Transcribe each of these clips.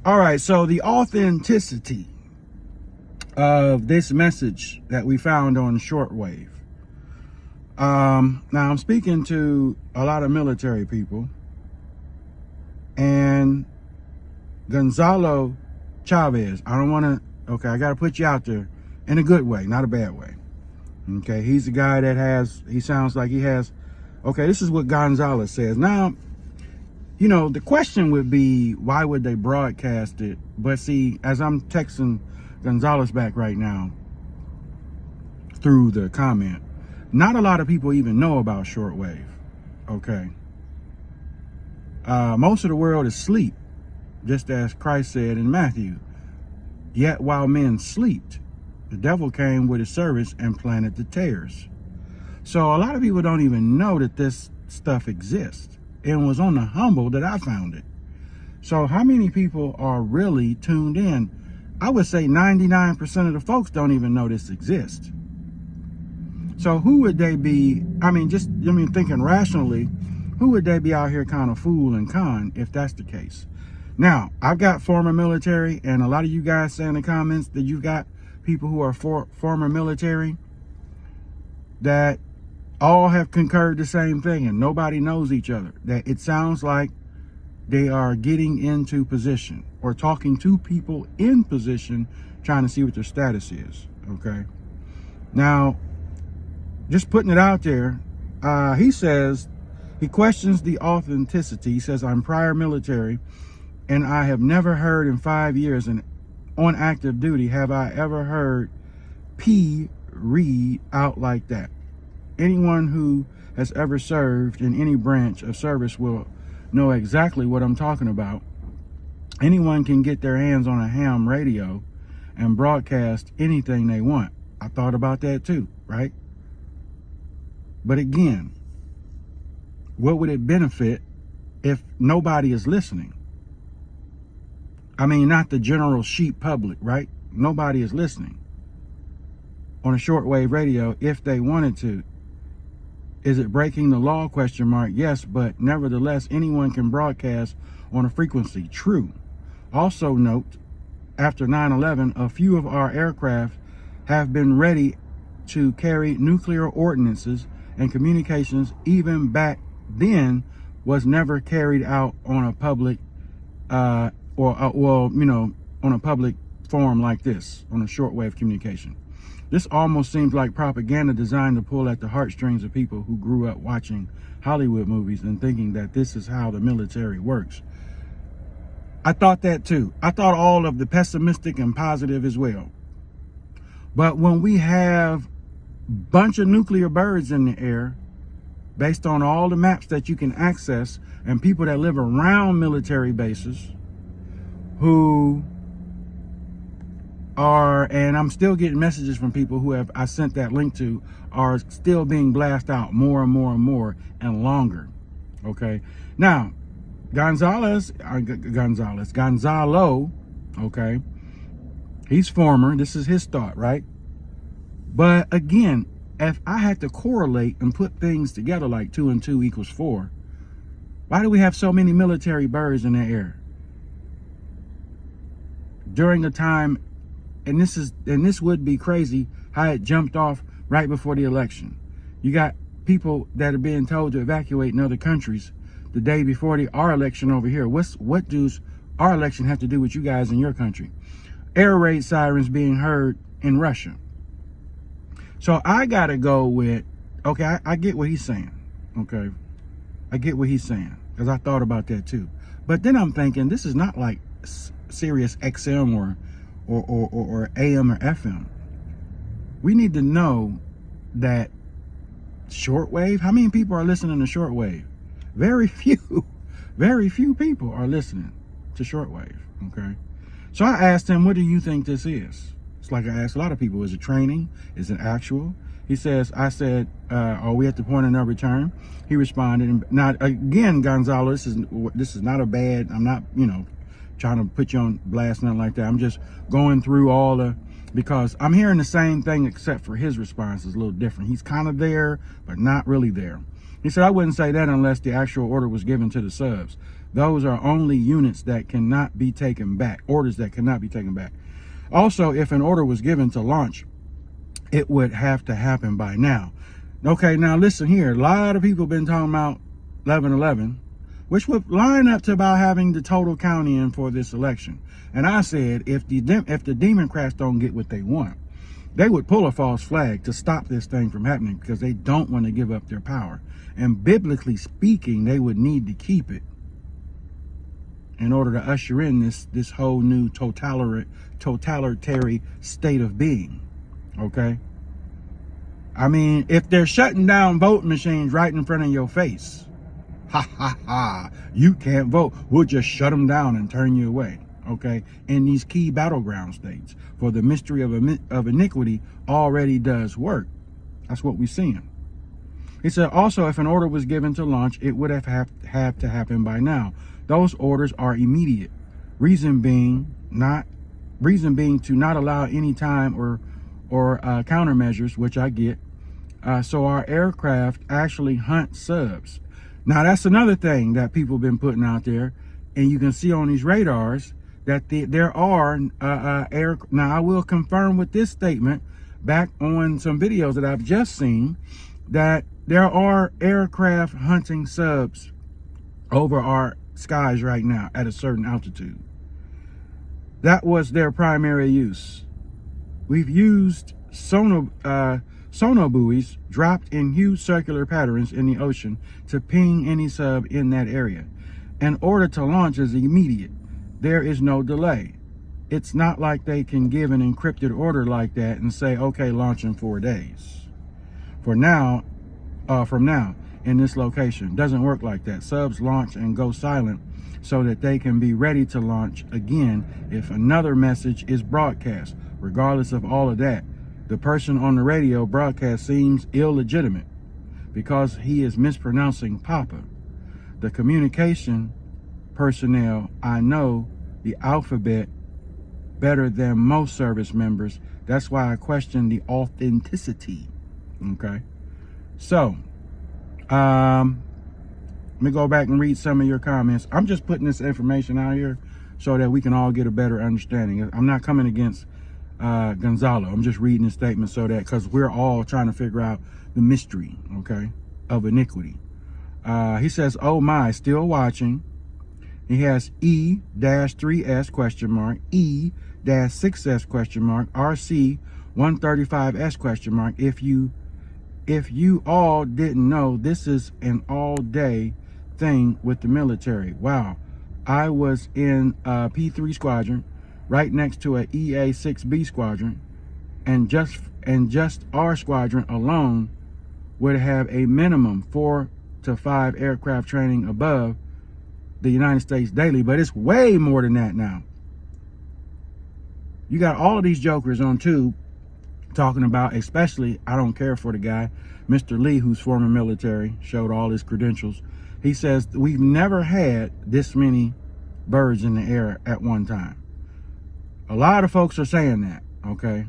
All right, so the authenticity of this message that we found on shortwave. Now I'm speaking to a lot of military people, and Gonzalo Chavez, I don't want to, okay, I got to put you out there in a good way, not a bad way. Okay, he's the guy that has, he sounds like he has, okay, this is what Gonzalez says. Now, you know, the question would be, why would they broadcast it? But see, as I'm texting Gonzalez back right now through the comment, not a lot of people even know about shortwave, okay? Most of the world is asleep, just as Christ said in Matthew. Yet while men slept, the devil came with his servants and planted the tares. So a lot of people don't even know that this stuff exists. It was on the humble that I found it. So how many people are really tuned in? I would say 99% of the folks don't even know this exists. So who would they be? Thinking rationally, who would they be out here kind of fool and con if that's the case? Now, I've got former military, and a lot of you guys say in the comments that you've got people who are former military that all have concurred the same thing, and nobody knows each other. That it sounds like they are getting into position or talking to people in position, trying to see what their status is, okay? Now, just putting it out there, he says, he questions the authenticity. He says, I'm prior military, and I have never heard in 5 years and on active duty, have I ever heard P read out like that. Anyone who has ever served in any branch of service will know exactly what I'm talking about. Anyone can get their hands on a ham radio and broadcast anything they want. I thought about that too, right? But again, what would it benefit if nobody is listening? I mean, not the general sheep public, right? Nobody is listening on a shortwave radio if they wanted to. Is it breaking the law? Question mark. Yes, but nevertheless, anyone can broadcast on a frequency. True. Also note, after 9/11, a few of our aircraft have been ready to carry nuclear ordinances, and communications even back then was never carried out on a public on a public forum like this, on a shortwave communication. This almost seems like propaganda designed to pull at the heartstrings of people who grew up watching Hollywood movies and thinking that this is how the military works. I thought that too. I thought all of the pessimistic and positive as well. But when we have a bunch of nuclear birds in the air, based on all the maps that you can access, and people that live around military bases who are, and I'm still getting messages from people who have, I sent that link to, are still being blasted out more and more and more and longer. Okay. Now, Gonzalo, okay, he's former, this is his thought, right? But again, if I had to correlate and put things together like 2 and 2 equals 4, why do we have so many military birds in the air? During a time, and this would be crazy how it jumped off right before the election. You got people that are being told to evacuate in other countries the day before our election over here. What does our election have to do with you guys in your country? Air raid sirens being heard in Russia. So I gotta go with, okay, I get what he's saying, okay? I get what he's saying, because I thought about that too. But then I'm thinking, this is not like Sirius XM or AM or FM. We need to know that shortwave, how many people are listening to shortwave? Very few people are listening to shortwave, okay? So I asked him, what do you think this is? It's like I asked a lot of people, is it training? Is it actual? He says, I said, are we at the point of no return? He responded, and now again, Gonzalo, this is not a bad, I'm not, trying to put you on blast, nothing like that. I'm just going through all the, because I'm hearing the same thing except for his response is a little different. He's kind of there, but not really there. He said, I wouldn't say that unless the actual order was given to the subs. Those are only units that cannot be taken back, orders that cannot be taken back. Also, if an order was given to launch, it would have to happen by now. Okay, now listen here. A lot of people have been talking about 11/11, which would line up to about having the total county in for this election. And I said, if the Democrats don't get what they want, they would pull a false flag to stop this thing from happening, because they don't want to give up their power. And biblically speaking, they would need to keep it in order to usher in this whole new totalitarian state of being. Okay? I mean, if they're shutting down voting machines right in front of your face, ha ha ha, you can't vote, we'll just shut them down and turn you away. Okay, in these key battleground states, for the mystery of iniquity already does work. That's what we're seeing. He said also, if an order was given to launch, it would have to happen by now. Those orders are immediate. Reason being to not allow any time or countermeasures, which I get. So our aircraft actually hunt subs. Now that's another thing that people have been putting out there, and you can see on these radars that there are now I will confirm with this statement back on some videos that I've just seen, that there are aircraft hunting subs over our skies right now at a certain altitude. That was their primary use. We've used sonar buoys dropped in huge circular patterns in the ocean to ping any sub in that area. An order to launch is immediate. There is no delay. It's not like they can give an encrypted order like that and say, okay, launch in 4 days. From now, in this location. Doesn't work like that. Subs launch and go silent so that they can be ready to launch again if another message is broadcast. Regardless of all of that, the person on the radio broadcast seems illegitimate because he is mispronouncing Papa. The communication personnel, I know the alphabet better than most service members. That's why I question the authenticity. Okay, so let me go back and read some of your comments. I'm just putting this information out here so that we can all get a better understanding. I'm not coming against Gonzalo. I'm just reading the statement so that, because we're all trying to figure out the mystery, okay, of iniquity. He says, oh my, still watching. He has E-3S question mark, E-6S question mark, RC 135S question mark. If you all didn't know, this is an all-day thing with the military. Wow. I was in a P3 squadron right next to a EA-6B squadron, and just our squadron alone would have a minimum 4 to 5 aircraft training above the United States daily, but it's way more than that now. You got all of these jokers on tube talking about, especially, I don't care for the guy, Mr. Lee, who's former military, showed all his credentials. He says, we've never had this many birds in the air at one time. A lot of folks are saying that, okay?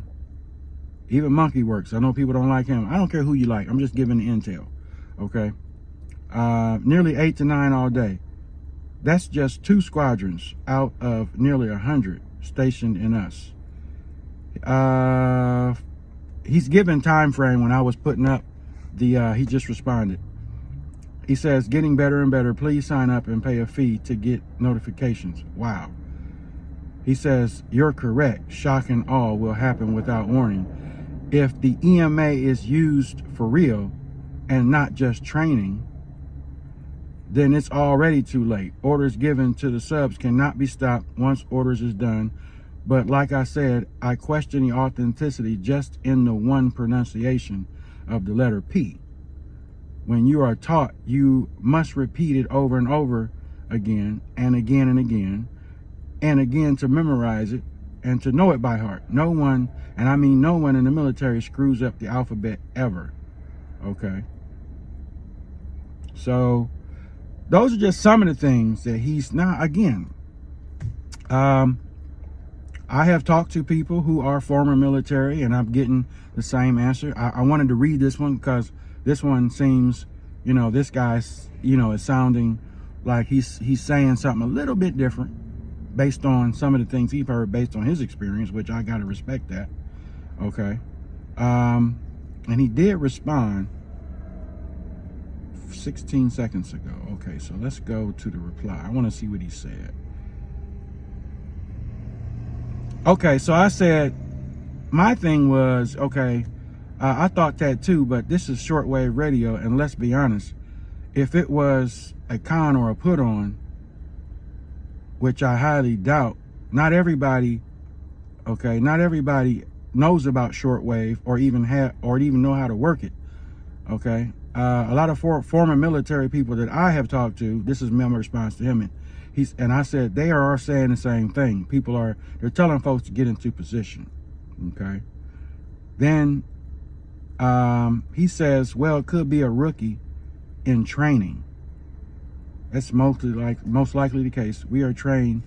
Even Monkey Works. I know people don't like him. I don't care who you like. I'm just giving the intel, okay? Nearly 8 to 9 all day. That's just 2 squadrons out of nearly 100 stationed in us. He's given time frame when I was putting up the, he just responded. He says, getting better and better. Please sign up and pay a fee to get notifications. Wow. He says, you're correct. Shock and awe will happen without warning. If the EMA is used for real and not just training, then it's already too late. Orders given to the subs cannot be stopped once orders is done. But like I said, I question the authenticity just in the one pronunciation of the letter P. When you are taught, you must repeat it over and over again and again and again and again to memorize it and to know it by heart. No one, and I mean no one in the military, screws up the alphabet ever. Okay? So those are just some of the things that he's not, again, I have talked to people who are former military, and I'm getting the same answer. I wanted to read this one because this one seems, you know, this guy's, you know, is sounding like he's saying something a little bit different based on some of the things he's heard based on his experience, which I gotta respect that. Okay. And he did respond 16 seconds ago. Okay, so let's go to the reply. I want to see what he said. Okay, so I said, my thing was, okay, I thought that too, but this is shortwave radio, and let's be honest, if it was a con or a put on, which I highly doubt, not everybody knows about shortwave or even know how to work it. Okay, a lot of former military people that I have talked to, this is my response to him, and I said they are saying the same thing. They're telling folks to get into position. Okay, then he says, well, it could be a rookie in training. That's most likely the case. We are trained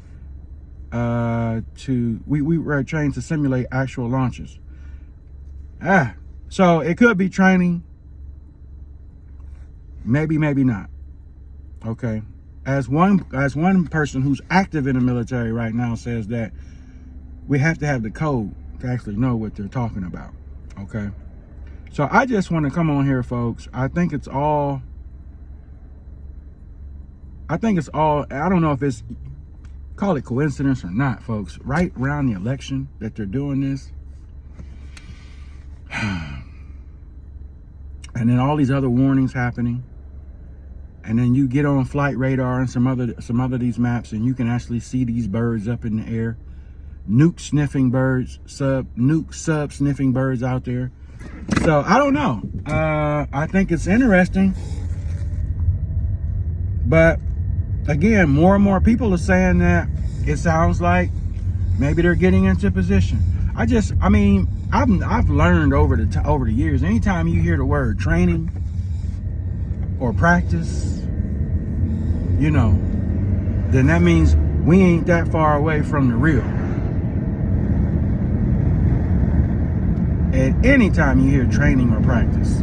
we were trained to simulate actual launches. So it could be training, maybe not. Okay, as one person who's active in the military right now says that we have to have the code to actually know what they're talking about. Okay, so I just want to come on here, folks. I think it's all, I don't know if it's, call it coincidence or not, folks, right around the election that they're doing this. And then all these other warnings happening. And then you get on flight radar and some other these maps, and you can actually see these birds up in the air. Nuke sniffing birds, sub sniffing birds out there. So I don't know. I think it's interesting. But again, more and more people are saying that it sounds like maybe they're getting into position. I've learned over the years, anytime you hear the word training or practice, then that means we ain't that far away from the real. And anytime you hear training or practice.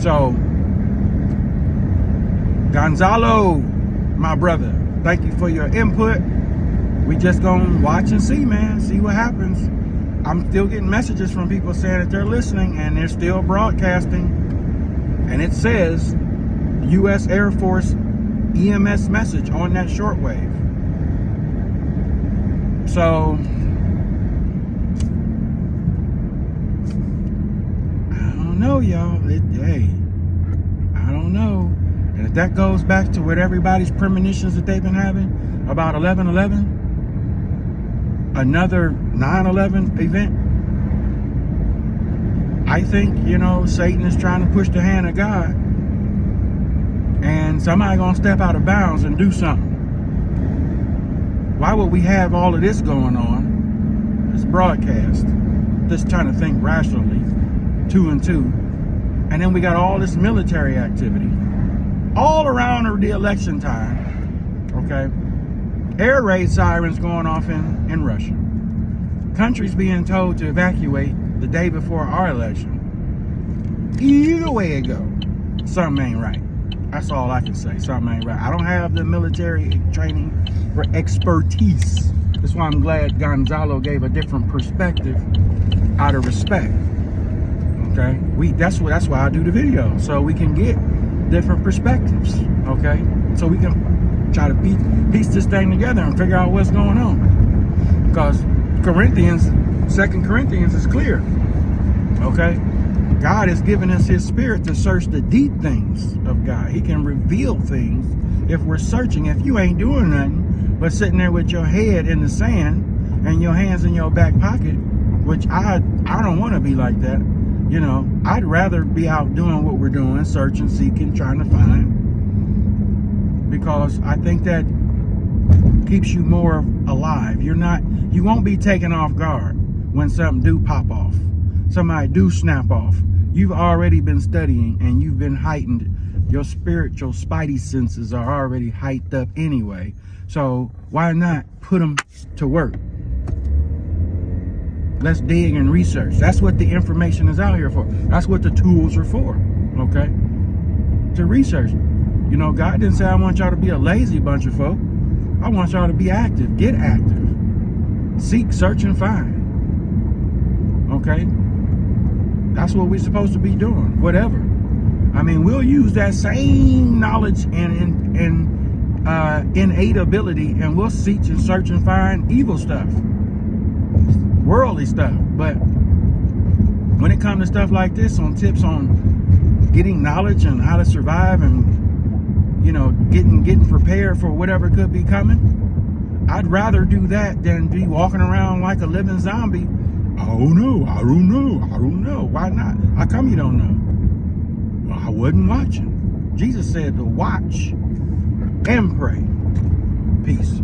So, Gonzalo, my brother, thank you for your input. We just gonna watch and see, man. See what happens. I'm still getting messages from people saying that they're listening and they're still broadcasting. And it says U.S. Air Force EMS message on that shortwave. So, I don't know, y'all. Hey, I don't know. And if that goes back to what everybody's premonitions that they've been having about 11/11, another 9/11 event, I think, Satan is trying to push the hand of God, and somebody gonna step out of bounds and do something. Why would we have all of this going on, this broadcast, just trying to think rationally, 2 and 2, and then we got all this military activity all around the election time, okay? Air raid sirens going off in Russia. Countries being told to evacuate the day before our election. Either way it go, something ain't right. That's all I can say, something ain't right. I don't have the military training or expertise. That's why I'm glad Gonzalo gave a different perspective out of respect, okay? That's why I do the video, so we can get different perspectives, okay? So we can try to piece this thing together and figure out what's going on. Because 2 Corinthians is clear, okay? God has given us his spirit to search the deep things of God. He can reveal things if we're searching. If you ain't doing nothing but sitting there with your head in the sand and your hands in your back pocket, which I don't want to be like that. I'd rather be out doing what we're doing, searching, seeking, trying to find, because I think that keeps you more alive. You won't be taken off guard when something do pop off, somebody do snap off. You've already been studying and you've been heightened. Your spiritual spidey senses are already hyped up anyway. So why not put them to work? Let's dig and research. That's what the information is out here for. That's what the tools are for, okay? To research. You know, God didn't say I want y'all to be a lazy bunch of folk. I want y'all to be active. Get active. Seek, search, and find. Okay? That's what we're supposed to be doing. Whatever. I mean, we'll use that same knowledge and innate ability, and we'll seek and search and find evil stuff, worldly stuff. But when it comes to stuff like this, on tips on getting knowledge and how to survive and, you know, getting prepared for whatever could be coming, I'd rather do that than be walking around like a living zombie. I don't know. Why not? How come you don't know? Well, I wasn't watching. Jesus said to watch and pray. Peace.